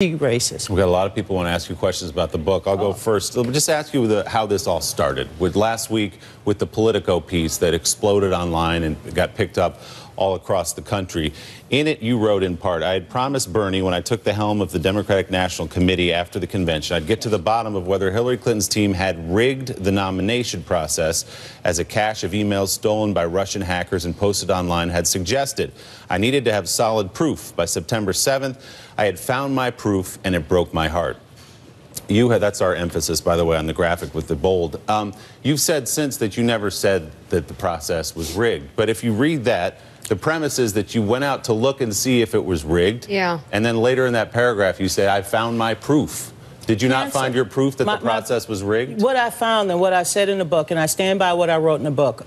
Racist. We've got a lot of people want to ask you questions about the book. I'll go first. Let me just ask you how this all started. With last week, with the Politico piece that exploded online and got picked up all across the country. In it, you wrote in part, I had promised Bernie when I took the helm of the Democratic National Committee after the convention, I'd get to the bottom of whether Hillary Clinton's team had rigged the nomination process, as a cache of emails stolen by Russian hackers and posted online had suggested. I needed to have solid proof. By September 7th, I had found my proof, and it broke my heart. That's our emphasis, by the way, on the graphic with the bold. You've said since that you never said that the process was rigged. But if you read that, the premise is that you went out to look and see if it was rigged. Yeah. And then later in that paragraph, you say, I found my proof. Did you not find your proof that the process was rigged? What I found and what I said in the book, and I stand by what I wrote in the book,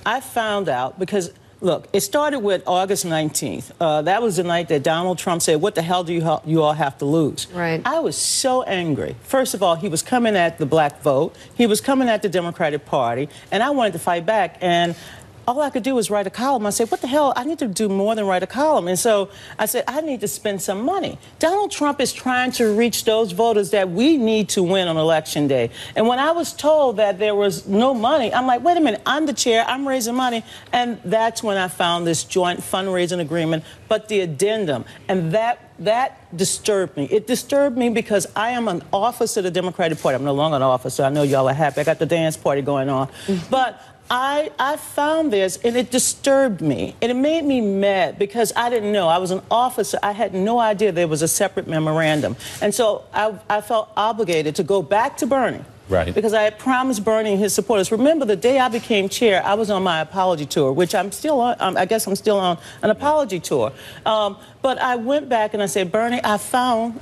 I found out because, look, it started with August 19th. That was the night that Donald Trump said, what the hell do you all have to lose? Right. I was so angry. First of all, he was coming at the black vote. He was coming at the Democratic Party. And I wanted to fight back. And all I could do was write a column. I said, what the hell? I need to do more than write a column. And so I said, I need to spend some money. Donald Trump is trying to reach those voters that we need to win on Election Day. And when I was told that there was no money, I'm like, wait a minute, I'm the chair, I'm raising money. And that's when I found this joint fundraising agreement, but the addendum. And that disturbed me. It disturbed me because I am an officer of the Democratic Party. I'm no longer an officer. I know y'all are happy. I got the dance party going on. But I found this, and it disturbed me, and it made me mad because I didn't know. I was an officer. I had no idea there was a separate memorandum. And so I felt obligated to go back to Bernie. Right. Because I had promised Bernie and his supporters. Remember, the day I became chair, I was on my apology tour, which I'm still on. I guess I'm still on an apology tour. But I went back and I said, Bernie, I found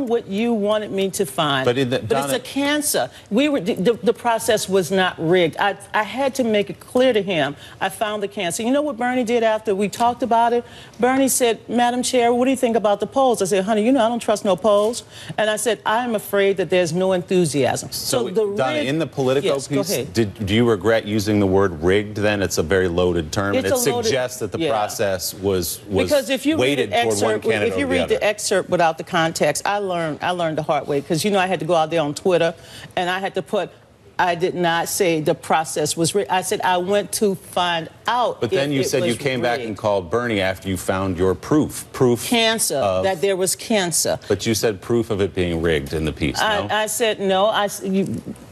what you wanted me to find. But it's a cancer. The process was not rigged. I had to make it clear to him. I found the cancer. You know what Bernie did after we talked about it? Bernie said, Madam Chair, what do you think about the polls? I said, honey, you know I don't trust no polls. And I said, I'm afraid that there's no enthusiasm. So Donna, in the Politico piece, do you regret using the word rigged then? It's a very loaded term. It suggests that the process was because if you weighted toward one candidate if you read the excerpt without the context, I learned the hard way, because, you know, I had to go out there on Twitter and I had to put, I did not say the process was rigged. I said I went to find out. But then you said you came back and called Bernie after you found your proof. Cancer, that there was cancer. But you said proof of it being rigged in the piece, no? I said no.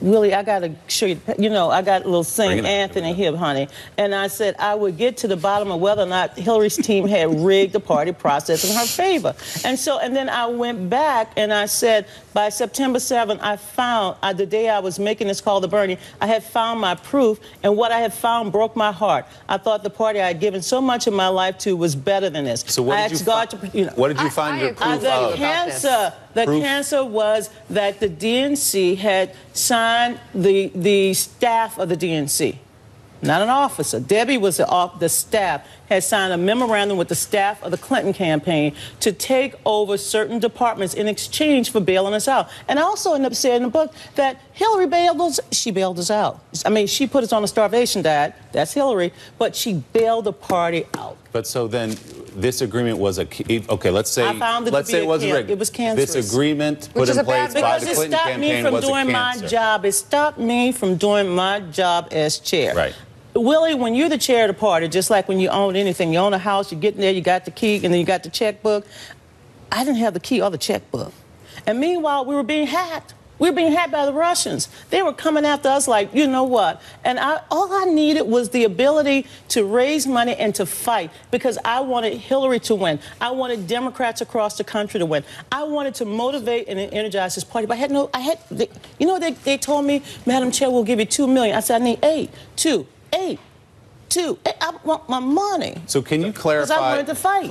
Willie, I got to show you. You know, I got a little St. Anthony here, honey. And I said I would get to the bottom of whether or not Hillary's team had rigged the party process in her favor. And then I went back and I said by September 7th, I found, the day I was making this call to Bernie, I had found my proof, and what I had found broke my heart. I thought the party I had given so much of my life to was better than this. So what did you find your proof of? The cancer was that the DNC had signed, the staff of the DNC, not an officer. Debbie was the staff, had signed a memorandum with the staff of the Clinton campaign to take over certain departments in exchange for bailing us out. And I also ended up saying in the book that Hillary bailed us out. I mean, she put us on a starvation diet. That's Hillary. But she bailed the party out. But so then this agreement was okay, let's say it wasn't rigged. It was cancerous. This agreement put in place by the Clinton campaign was a cancer. It stopped me from doing my job as chair. Right. Willie, when you're the chair of the party, just like when you own anything, you own a house, you get in there, you got the key, and then you got the checkbook. I didn't have the key or the checkbook. And meanwhile, we were being hacked. We were being hacked by the Russians. They were coming after us like, you know what? And all I needed was the ability to raise money and to fight, because I wanted Hillary to win. I wanted Democrats across the country to win. I wanted to motivate and energize this party. But they told me, Madam Chair, we'll give you $2 million. I said, I need $8 million. I want my money. So can you clarify? Because I wanted to fight.